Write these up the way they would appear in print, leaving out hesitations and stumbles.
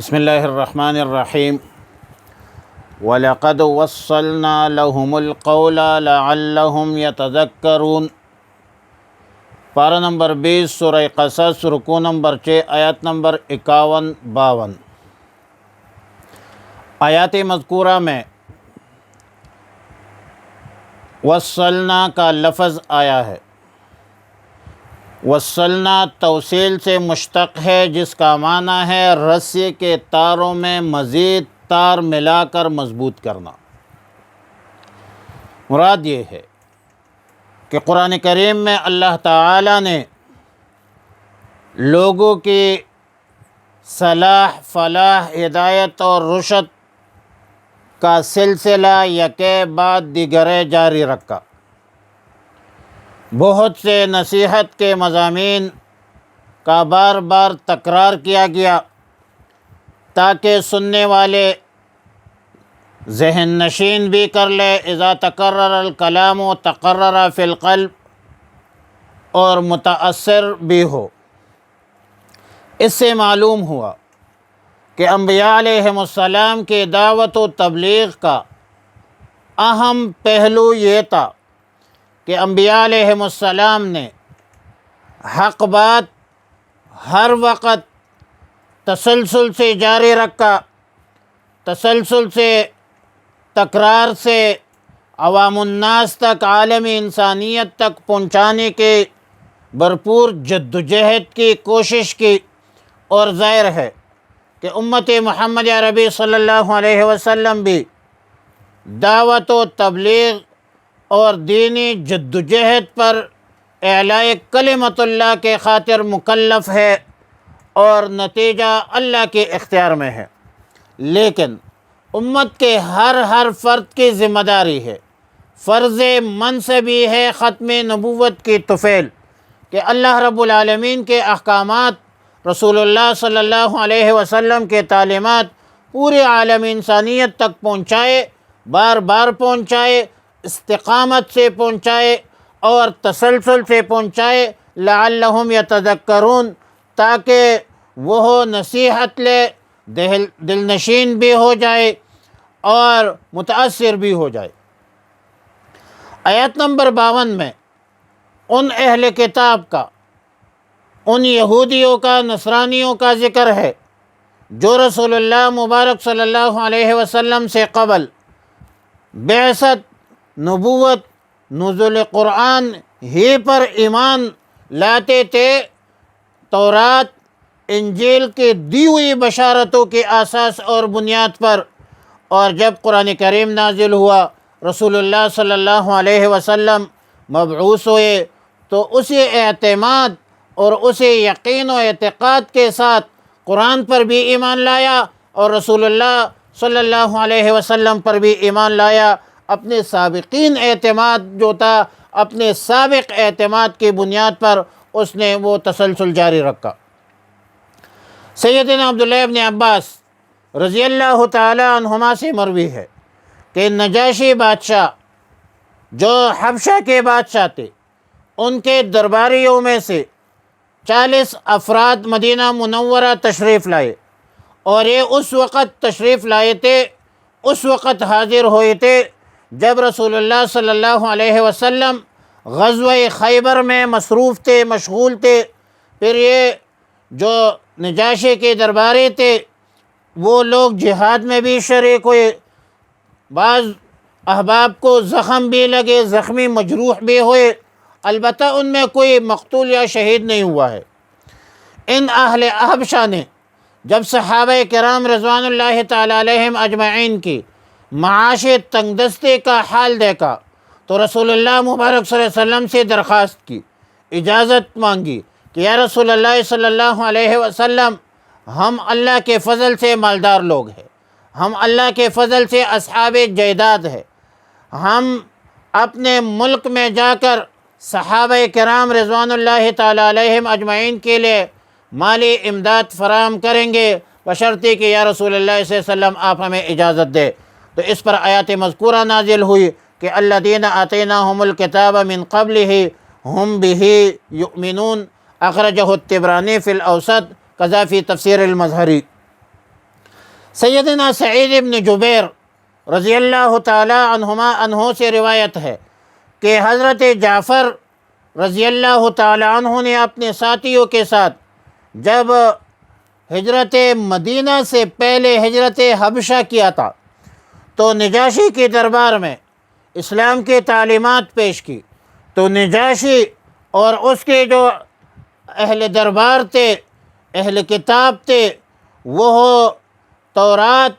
بسم اللہ الرحمن الرحیم وَلَقَدْ وَصَّلْنَا لَهُمُ الْقَوْلَ لَعَلَّهُمْ يَتَذَكَّرُونَ۔ پارہ نمبر 20 سورہ قصص، رکوع نمبر 6، آیات نمبر 51-52۔ آیات مذکورہ میں وصلنا کا لفظ آیا ہے۔ وصلنا توصیل سے مشتق ہے، جس کا معنی ہے رسی کے تاروں میں مزید تار ملا کر مضبوط کرنا۔ مراد یہ ہے کہ قرآن کریم میں اللہ تعالی نے لوگوں کی صلاح، فلاح، ہدایت اور رشد کا سلسلہ یکے بعد دیگرے جاری رکھا۔ بہت سے نصیحت کے مضامین کا بار بار تکرار کیا گیا تاکہ سننے والے ذہن نشین بھی کر لے۔ اذا تکرر الکلام تقرر فی القلب، اور متاثر بھی ہو۔ اس سے معلوم ہوا کہ انبیاء علیہم السلام کی دعوت و تبلیغ کا اہم پہلو یہ تھا کہ انبیاء علیہم السلام نے حق بات ہر وقت تسلسل سے جاری رکھا، تسلسل سے، تکرار سے عوام الناس تک، عالم انسانیت تک پہنچانے کے بھرپور جدوجہد کی کوشش کی۔ اور ظاہر ہے کہ امت محمد عربی صلی اللہ علیہ وسلم بھی دعوت و تبلیغ اور دینی جدوجہد پر اعلاء کلمت اللہ کے خاطر مکلف ہے، اور نتیجہ اللہ کے اختیار میں ہے۔ لیکن امت کے ہر فرد کی ذمہ داری ہے، فرض منصبی ہے ختم نبوت کی طفیل، کہ اللہ رب العالمین کے احکامات، رسول اللہ صلی اللہ علیہ وسلم کے تعلیمات پورے عالم انسانیت تک پہنچائے، بار بار پہنچائے، استقامت سے پہنچائے اور تسلسل سے پہنچائے، لعلہم یتذکرون، تاکہ وہ نصیحت لے، دل نشین بھی ہو جائے اور متاثر بھی ہو جائے۔ آیت نمبر 52 میں ان اہل کتاب کا، ان یہودیوں کا، نصرانیوں کا ذکر ہے جو رسول اللہ مبارک صلی اللہ علیہ وسلم سے قبل بعثت، نبوت، نزول قرآن ہی پر ایمان لاتے تھے، تورات، انجیل کی دی ہوئی بشارتوں کے اساس اور بنیاد پر۔ اور جب قرآن کریم نازل ہوا، رسول اللہ صلی اللہ علیہ وسلم مبعوث ہوئے، تو اسی اعتماد اور اسی یقین و اعتقاد کے ساتھ قرآن پر بھی ایمان لایا اور رسول اللہ صلی اللہ علیہ وسلم پر بھی ایمان لایا۔ اپنے سابقین اعتماد جو تھا، اپنے سابق اعتماد کی بنیاد پر اس نے وہ تسلسل جاری رکھا۔ سیدنا عبداللہ ابن عباس رضی اللہ تعالی عنہما سے مروی ہے کہ نجاشی بادشاہ، جو حبشہ کے بادشاہ تھے، ان کے درباریوں میں سے 40 افراد مدینہ منورہ تشریف لائے، اور یہ اس وقت تشریف لائے تھے، اس وقت حاضر ہوئے تھے جب رسول اللہ صلی اللہ علیہ وسلم غزوہ خیبر میں مصروف تھے، مشغول تھے۔ پھر یہ جو نجاشی کے درباری تھے، وہ لوگ جہاد میں بھی شریک ہوئے، بعض احباب کو زخم بھی لگے، زخمی مجروح بھی ہوئے، البتہ ان میں کوئی مقتول یا شہید نہیں ہوا ہے۔ ان اہل حبشہ نے جب صحابہ کرام رضوان اللہ تعالی علیہم اجمعین کی معاشی تنگ دستی کا حال دیکھا، تو رسول اللہ مبارک صلی اللہ علیہ وسلم سے درخواست کی، اجازت مانگی کہ یا رسول اللہ صلی اللہ علیہ وسلم، ہم اللہ کے فضل سے مالدار لوگ ہیں، ہم اللہ کے فضل سے اصحاب جائیداد ہیں، ہم اپنے ملک میں جا کر صحابہ کرام رضوان اللہ تعالی علیہم اجمعین کے لیے مالی امداد فراہم کریں گے، بشرطے کہ یا رسول اللہ صلی اللہ علیہ وسلم آپ ہمیں اجازت دے۔ تو اس پر آیات مذکورہ نازل ہوئی کہ الذین آتیناہم الکتاب من قبلہ ہم بہ یؤمنون، اخرجہ الطبرانی فی الاوسط، کذا فی تفسیر المظہری۔ سیدنا سعید ابن جبیر رضی اللہ تعالی عنہ سے روایت ہے کہ حضرت جعفر رضی اللہ تعالی عنہ نے اپنے ساتھیوں کے ساتھ جب ہجرت مدینہ سے پہلے ہجرت حبشہ کیا تھا تو نجاشی کے دربار میں اسلام کی تعلیمات پیش کی، تو نجاشی اور اس کے جو اہل دربار تھے، اہل کتاب تھے، وہ تورات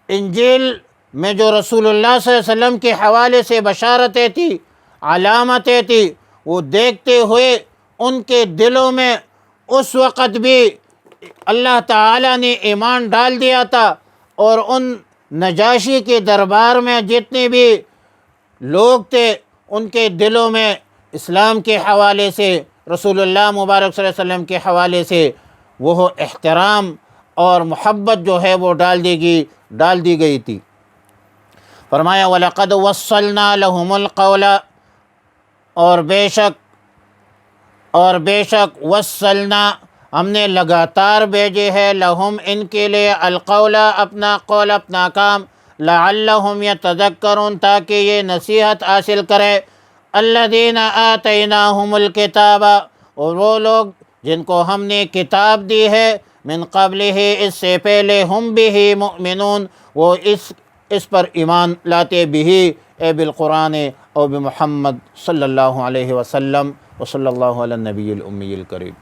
انجیل میں جو رسول اللہ صلی اللہ علیہ وسلم کے حوالے سے بشارتیں تھیں، علامتیں تھیں، وہ دیکھتے ہوئے ان کے دلوں میں اس وقت بھی اللہ تعالیٰ نے ایمان ڈال دیا تھا، اور ان نجاشی کے دربار میں جتنے بھی لوگ تھے ان کے دلوں میں اسلام کے حوالے سے، رسول اللہ مبارک صلی اللہ علیہ وسلم کے حوالے سے وہ احترام اور محبت جو ہے وہ ڈال دی گئی تھی۔ فرمایا وَلَقَدْ وَصَّلْنَا لَهُمُ الْقَوْلَ، اور بے شک وصلنا ہم نے لگاتار بھیجے ہے، لہم ان کے لیے، القول اپنا قول، اپنا کام، لعلہم یتذکرون تاکہ یہ نصیحت حاصل کرے، الذین آتیناہم الکتاب، اور وہ لوگ جن کو ہم نے کتاب دی ہے، من قبلہ اس سے پہلے، ہم بہ مؤمنون وہ اس پر ایمان لاتے، بہ اے بالقرآن او بمحمد صلی اللہ علیہ وسلم، وصلی اللہ علی النبی الامی الکریم۔